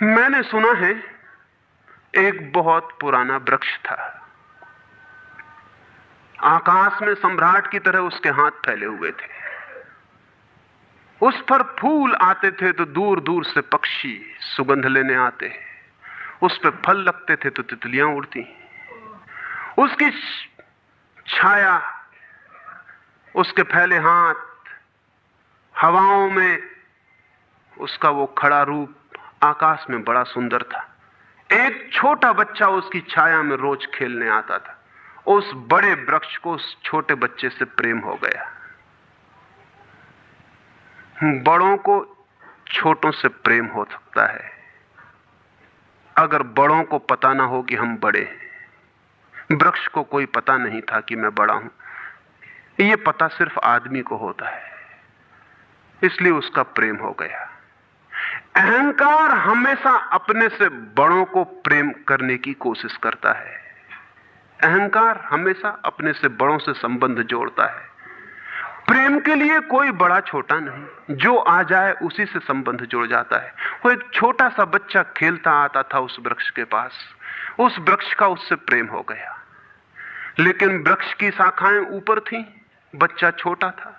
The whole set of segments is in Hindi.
मैंने सुना है एक बहुत पुराना वृक्ष था। आकाश में सम्राट की तरह उसके हाथ फैले हुए थे। उस पर फूल आते थे तो दूर दूर से पक्षी सुगंध लेने आते। उस पर फल लगते थे तो तितलियां उड़ती। उसकी छाया, उसके फैले हाथ, हवाओं में उसका वो खड़ा रूप आकाश में बड़ा सुंदर था। एक छोटा बच्चा उसकी छाया में रोज खेलने आता था। उस बड़े वृक्ष को उस छोटे बच्चे से प्रेम हो गया। बड़ों को छोटों से प्रेम हो सकता है अगर बड़ों को पता ना हो कि हम बड़े हैं। वृक्ष को कोई पता नहीं था कि मैं बड़ा हूं। यह पता सिर्फ आदमी को होता है, इसलिए उसका प्रेम हो गया। अहंकार हमेशा अपने से बड़ों को प्रेम करने की कोशिश करता है। अहंकार हमेशा अपने से बड़ों से संबंध जोड़ता है। प्रेम के लिए कोई बड़ा छोटा नहीं, जो आ जाए उसी से संबंध जुड़ जाता है। वो एक छोटा सा बच्चा खेलता आता था उस वृक्ष के पास। उस वृक्ष का उससे प्रेम हो गया, लेकिन वृक्ष की शाखाएं ऊपर थीं, बच्चा छोटा था,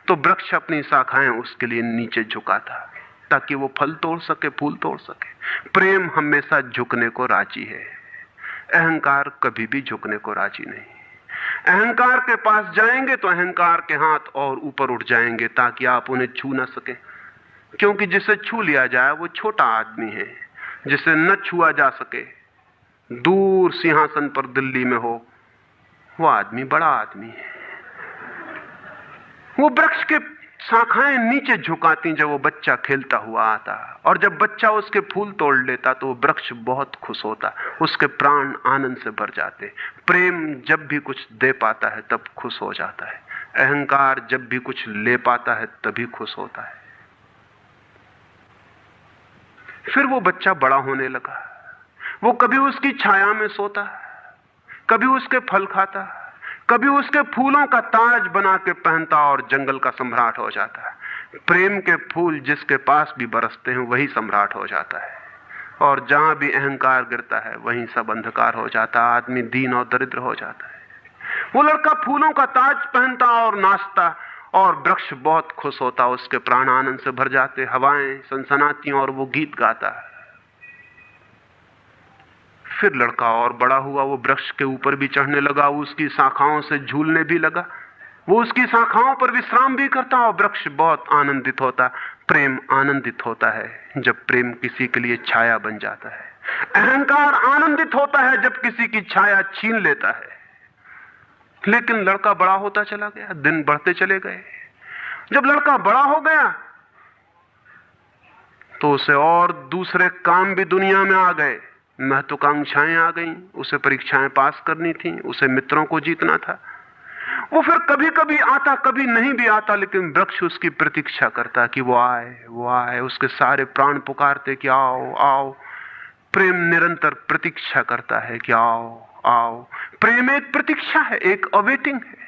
तो वृक्ष अपनी शाखाएं उसके लिए नीचे झुका था ताकि वो फल तोड़ सके, फूल तोड़ सके। प्रेम हमेशा झुकने को राजी है, अहंकार कभी भी झुकने को राजी नहीं। अहंकार के पास जाएंगे तो अहंकार के हाथ और ऊपर उठ जाएंगे ताकि आप उन्हें छू ना सके, क्योंकि जिसे छू लिया जाए वो छोटा आदमी है। जिसे न छुआ जा सके, दूर सिंहासन पर दिल्ली में हो, वो आदमी बड़ा आदमी है। वो वृक्ष के शाखाएं नीचे झुकाती जब वो बच्चा खेलता हुआ आता, और जब बच्चा उसके फूल तोड़ लेता तो वो वृक्ष बहुत खुश होता, उसके प्राण आनंद से भर जाते। प्रेम जब भी कुछ दे पाता है तब खुश हो जाता है। अहंकार जब भी कुछ ले पाता है तभी खुश होता है। फिर वो बच्चा बड़ा होने लगा। वो कभी उसकी छाया में सोता, कभी उसके फल खाता, कभी उसके फूलों का ताज बना के पहनता और जंगल का सम्राट हो जाता है। प्रेम के फूल जिसके पास भी बरसते हैं वही सम्राट हो जाता है, और जहां भी अहंकार गिरता है वहीं सब अंधकार हो जाता है। आदमी दीन और दरिद्र हो जाता है। वो लड़का फूलों का ताज पहनता और नाचता, और वृक्ष बहुत खुश होता, उसके प्राण आनंद से भर जाते, हवाएं सनसनाती और वो गीत गाता है। फिर लड़का और बड़ा हुआ, वो वृक्ष के ऊपर भी चढ़ने लगा, उसकी शाखाओं से झूलने भी लगा, वो उसकी शाखाओं पर विश्राम भी करता, और वृक्ष बहुत आनंदित होता। प्रेम आनंदित होता है जब प्रेम किसी के लिए छाया बन जाता है। अहंकार आनंदित होता है जब किसी की छाया छीन लेता है। लेकिन लड़का बड़ा होता चला गया, दिन बढ़ते चले गए। जब लड़का बड़ा हो गया तो उसे और दूसरे काम भी दुनिया में आ गए, महत्वाकांक्षाएं आ गईं, उसे परीक्षाएं पास करनी थी, उसे मित्रों को जीतना था। वो फिर कभी कभी आता, कभी नहीं भी आता, लेकिन वृक्ष उसकी प्रतीक्षा करता कि वो आए, वो आए। उसके सारे प्राण पुकारते कि आओ आओ। प्रेम निरंतर प्रतीक्षा करता है कि आओ आओ। प्रेम एक प्रतीक्षा है, एक अवेटिंग है।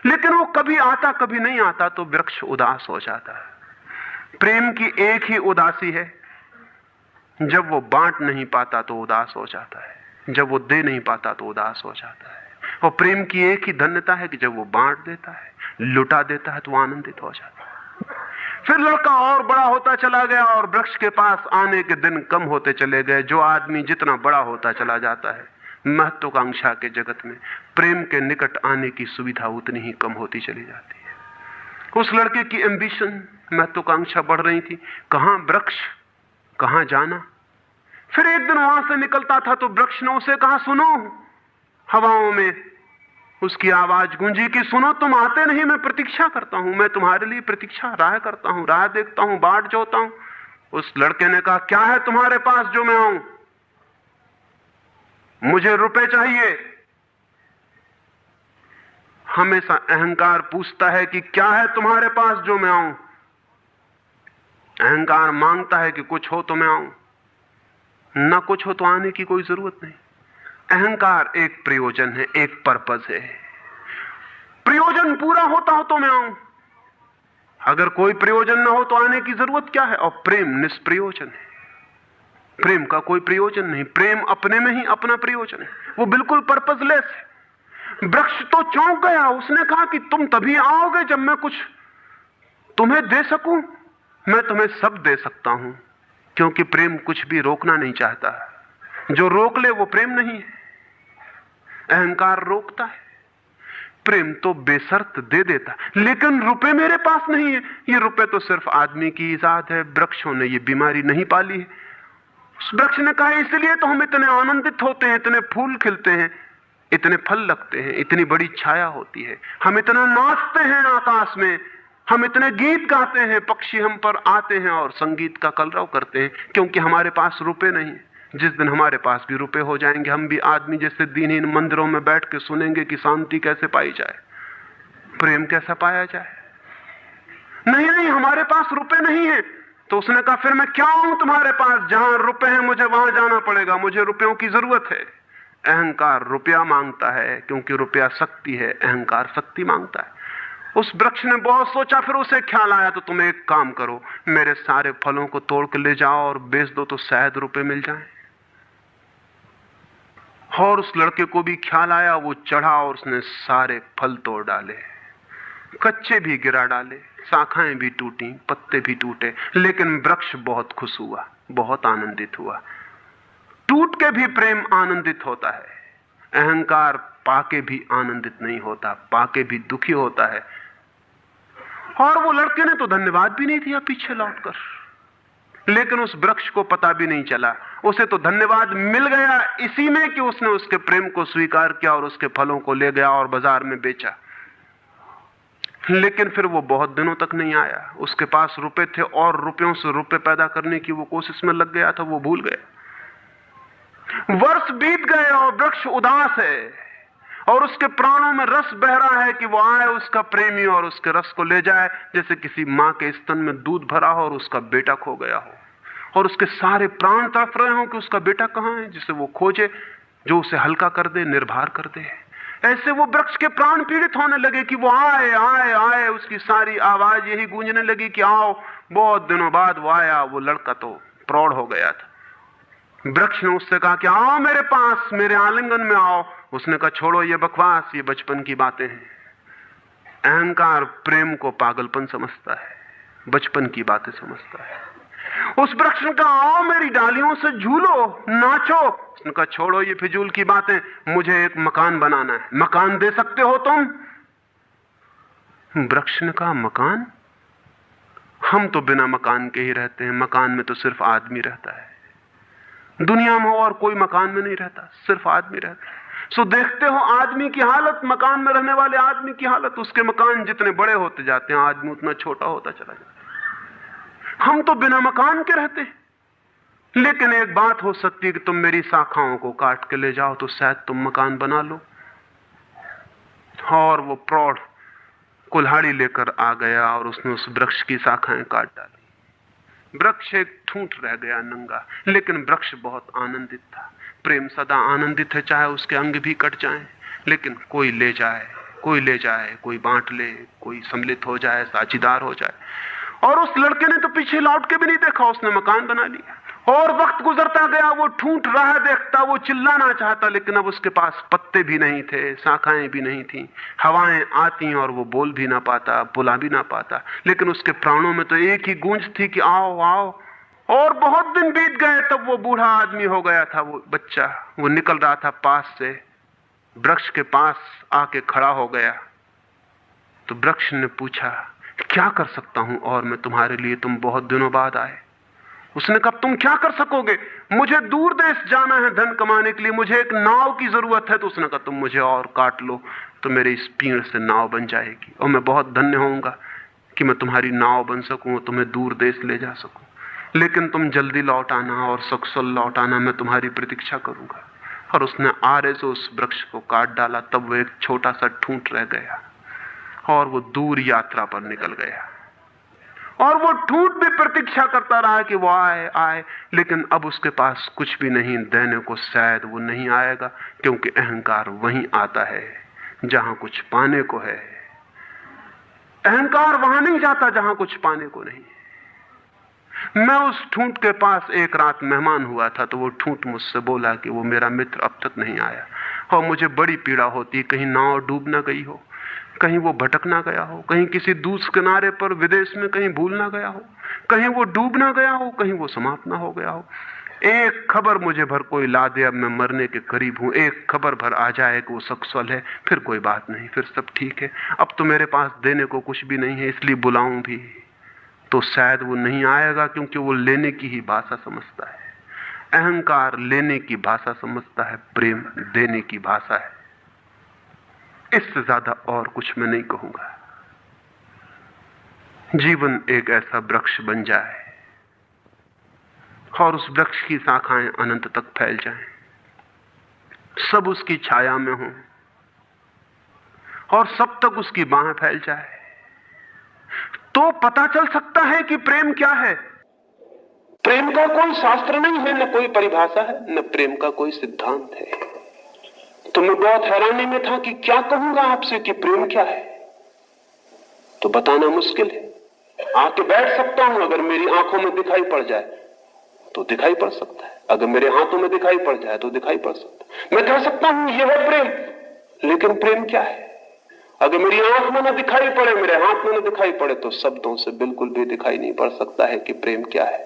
लेकिन वो कभी आता, कभी नहीं आता, तो वृक्ष उदास हो जाता है। प्रेम की एक ही उदासी है, जब वो बांट नहीं पाता तो उदास हो जाता है, जब वो दे नहीं पाता तो उदास हो जाता है। और प्रेम की एक ही धन्यता है कि जब वो बांट देता है, लुटा देता है, तो आनंदित हो जाता है। फिर लड़का और बड़ा होता चला गया, और वृक्ष के पास आने के दिन कम होते चले गए। जो आदमी जितना बड़ा होता चला जाता है, महत्वाकांक्षा के जगत में प्रेम के निकट आने की सुविधा उतनी ही कम होती चली जाती है। उस लड़के की एम्बिशन, महत्वाकांक्षा बढ़ रही थी। कहां वृक्ष, कहां जाना। फिर एक दिन वहां से निकलता था तो वृक्ष ने उसे कहा, सुनो। हवाओं में उसकी आवाज गूंजी कि सुनो, तुम आते नहीं, मैं प्रतीक्षा करता हूं, मैं तुम्हारे लिए प्रतीक्षा, राह करता हूं, राह देखता हूं, बाट जोता हूं। उस लड़के ने कहा, क्या है तुम्हारे पास जो मैं आऊं? मुझे रुपए चाहिए। हमेशा अहंकार पूछता है कि क्या है तुम्हारे पास जो मैं आऊं। अहंकार मांगता है कि कुछ हो तो मैं आऊं, ना कुछ हो तो आने की कोई जरूरत नहीं। अहंकार एक प्रयोजन है, एक पर्पस है। प्रयोजन पूरा होता हो तो मैं आऊं, अगर कोई प्रयोजन ना हो तो आने की जरूरत क्या है। और प्रेम निष्प्रयोजन है। प्रेम का कोई प्रयोजन नहीं, प्रेम अपने में ही अपना प्रयोजन है, वो बिल्कुल पर्पसलेस है। वृक्ष तो चौंक गया, उसने कहा कि तुम तभी आओगे जब मैं कुछ तुम्हें दे सकूं। मैं तुम्हें सब दे सकता हूं, क्योंकि प्रेम कुछ भी रोकना नहीं चाहता। जो रोक ले वो प्रेम नहीं है। अहंकार रोकता है, प्रेम तो बेशर्त दे देता। लेकिन रुपए मेरे पास नहीं है, ये रुपए तो सिर्फ आदमी की इजाद है, वृक्षों ने ये बीमारी नहीं पाली है। उस वृक्ष ने कहा इसलिए तो हम इतने आनंदित होते हैं, इतने फूल खिलते हैं, इतने फल लगते हैं, इतनी बड़ी छाया होती है, हम इतना नाचते हैं आकाश में, हम इतने गीत गाते हैं, पक्षी हम पर आते हैं और संगीत का कलरव करते हैं, क्योंकि हमारे पास रुपए नहीं है। जिस दिन हमारे पास भी रुपए हो जाएंगे, हम भी आदमी जैसे दीनहीन मंदिरों में बैठ के सुनेंगे कि शांति कैसे पाई जाए, प्रेम कैसा पाया जाए। नहीं नहीं, हमारे पास रुपए नहीं है। तो उसने कहा फिर मैं क्या आऊं तुम्हारे पास, जहां रुपए हैं मुझे वहां जाना पड़ेगा, मुझे रुपयों की जरूरत है। अहंकार रुपया मांगता है, क्योंकि रुपया शक्ति है, अहंकार शक्ति मांगता है। उस वृक्ष ने बहुत सोचा, फिर उसे ख्याल आया तो तुम एक काम करो, मेरे सारे फलों को तोड़ के ले जाओ और बेच दो तो शायद रुपए मिल जाएं। और उस लड़के को भी ख्याल आया, वो चढ़ा और उसने सारे फल तोड़ डाले, कच्चे भी गिरा डाले, शाखाएं भी टूटी, पत्ते भी टूटे, लेकिन वृक्ष बहुत खुश हुआ, बहुत आनंदित हुआ। टूट के भी प्रेम आनंदित होता है, अहंकार पाके भी आनंदित नहीं होता, पाके भी दुखी होता है। और वो लड़के ने तो धन्यवाद भी नहीं दिया पीछे लौटकर, लेकिन उस वृक्ष को पता भी नहीं चला, उसे तो धन्यवाद मिल गया इसी में कि उसने उसके प्रेम को स्वीकार किया और उसके फलों को ले गया और बाजार में बेचा। लेकिन फिर वो बहुत दिनों तक नहीं आया। उसके पास रुपए थे और रुपयों से रुपए पैदा करने की वो कोशिश में लग गया था, वो भूल गया। वर्ष बीत गए और वृक्ष उदास है और उसके प्राणों में रस बह रहा है कि वो आए उसका प्रेमी और उसके रस को ले जाए, जैसे किसी मां के स्तन में दूध भरा हो और उसका बेटा खो गया हो, और उसके सारे प्राण तड़प रहे हो कि उसका बेटा कहां है, जिसे वो खोजे, जो उसे हल्का कर दे, निर्भर कर दे। ऐसे वो वृक्ष के प्राण पीड़ित होने लगे कि वो आए आए आए, उसकी सारी आवाज यही गूंजने लगी कि आओ। बहुत दिनों बाद वो आया, वो लड़का तो प्रौढ़ हो गया था। वृक्ष ने उससे कहा कि आओ मेरे पास, मेरे आलिंगन में आओ। उसने कहा छोड़ो ये बकवास, ये बचपन की बातें हैं। अहंकार प्रेम को पागलपन समझता है, बचपन की बातें समझता है। उस वृक्ष ने कहा आओ मेरी डालियों से झूलो, नाचो। उसने कहा छोड़ो ये फिजूल की बातें, मुझे एक मकान बनाना है। मकान दे सकते हो तुम? वृक्ष ने कहा मकान? हम तो बिना मकान के ही रहते हैं, मकान में तो सिर्फ आदमी रहता है। दुनिया में और कोई मकान में नहीं रहता, सिर्फ आदमी रहता है। सो देखते हो आदमी की हालत, मकान में रहने वाले आदमी की हालत। उसके मकान जितने बड़े होते जाते हैं, आदमी उतना छोटा होता चला जाता है। हम तो बिना मकान के रहते हैं। लेकिन एक बात हो सकती है कि तुम मेरी शाखाओं को काट के ले जाओ तो शायद तुम मकान बना लो। और वो प्रौढ़ कुल्हाड़ी लेकर आ गया और उसने उस वृक्ष की शाखाएं काट डाली। वृक्ष एक ठूंठ रह गया नंगा, लेकिन वृक्ष बहुत आनंदित था। प्रेम सदा आनंदित है, चाहे उसके अंग भी कट जाएं, लेकिन कोई ले जाए, कोई ले जाए, कोई बांट ले, कोई सम्मिलित हो जाए, साझीदार हो जाए। और उस लड़के ने तो पीछे लौट के भी नहीं देखा, उसने मकान बना लिया। और वक्त गुजरता गया, वो ठूंठ रहा देखता, वो चिल्लाना चाहता, लेकिन अब उसके पास पत्ते भी नहीं थे, शाखाएं भी नहीं थी। हवाएं आती और वो बोल भी ना पाता, बुला भी ना पाता, लेकिन उसके प्राणों में तो एक ही गूंज थी कि आओ आओ। और बहुत दिन बीत गए, तब वो बूढ़ा आदमी हो गया था। वो बच्चा, वो निकल रहा था पास से, वृक्ष के पास आके खड़ा हो गया। तो वृक्ष ने पूछा क्या कर सकता हूं और मैं तुम्हारे लिए, तुम बहुत दिनों बाद आए। उसने कहा तुम क्या कर सकोगे? मुझे दूर देश जाना है धन कमाने के लिए, मुझे एक नाव की जरूरत है। तो उसने कहा तुम मुझे और काट लो तो मेरे इस पीड़ से नाव बन जाएगी, और मैं बहुत धन्य होऊंगा कि मैं तुम्हारी नाव बन सकूं, तुम्हें दूर देश ले जा सकूं। लेकिन तुम जल्दी लौट आना और सकुशल लौट आना, मैं तुम्हारी प्रतीक्षा करूंगा। और उसने आरे से उस वृक्ष को काट डाला। तब वो एक छोटा सा ठूंठ रह गया और वो दूर यात्रा पर निकल गया। और वो ठूंठ भी प्रतीक्षा करता रहा कि वो आए आए, लेकिन अब उसके पास कुछ भी नहीं देने को। शायद वो नहीं आएगा, क्योंकि अहंकार वहीं आता है जहां कुछ पाने को है। अहंकार वहां नहीं जाता जहां कुछ पाने को नहीं। मैं उस ठूंठ के पास एक रात मेहमान हुआ था, तो वो ठूंठ मुझसे बोला कि वो मेरा मित्र अब तक नहीं आया, और मुझे बड़ी पीड़ा होती, कहीं नाव डूब ना गई हो, कहीं वो भटक ना गया हो, कहीं किसी दूसरे किनारे पर विदेश में कहीं भूल ना गया हो, कहीं वो डूब ना गया हो, कहीं वो समाप्त ना हो गया हो। एक खबर मुझे भर कोई ला दे, अब मैं मरने के करीब हूं, एक खबर भर आ जाए कि वो सक्सेसफुल है, फिर कोई बात नहीं, फिर सब ठीक है। अब तो मेरे पास देने को कुछ भी नहीं है, इसलिए बुलाऊं भी तो शायद वो नहीं आएगा, क्योंकि वो लेने की ही भाषा समझता है। अहंकार लेने की भाषा समझता है, प्रेम देने की भाषा है। इससे ज्यादा और कुछ मैं नहीं कहूंगा। जीवन एक ऐसा वृक्ष बन जाए और उस वृक्ष की शाखाएं अनंत तक फैल जाएं, सब उसकी छाया में हों और सब तक उसकी बाहें फैल जाए, तो पता चल सकता है कि प्रेम क्या है। प्रेम का कोई शास्त्र नहीं है, न कोई परिभाषा है, न प्रेम का कोई सिद्धांत है। तो मैं बहुत हैरानी में था कि क्या कहूंगा आपसे कि प्रेम क्या है, तो बताना मुश्किल है। आके बैठ सकता हूं, अगर मेरी आंखों में दिखाई पड़ जाए तो दिखाई पड़ सकता है, अगर मेरे हाथों में दिखाई पड़ जाए तो दिखाई पड़ सकता है। मैं कह सकता हूं यह है प्रेम, लेकिन प्रेम क्या है? अगर मेरी आंख में न दिखाई पड़े, मेरे हाथ में न दिखाई पड़े, तो शब्दों से बिल्कुल भी दिखाई नहीं पड़ सकता है कि प्रेम क्या है।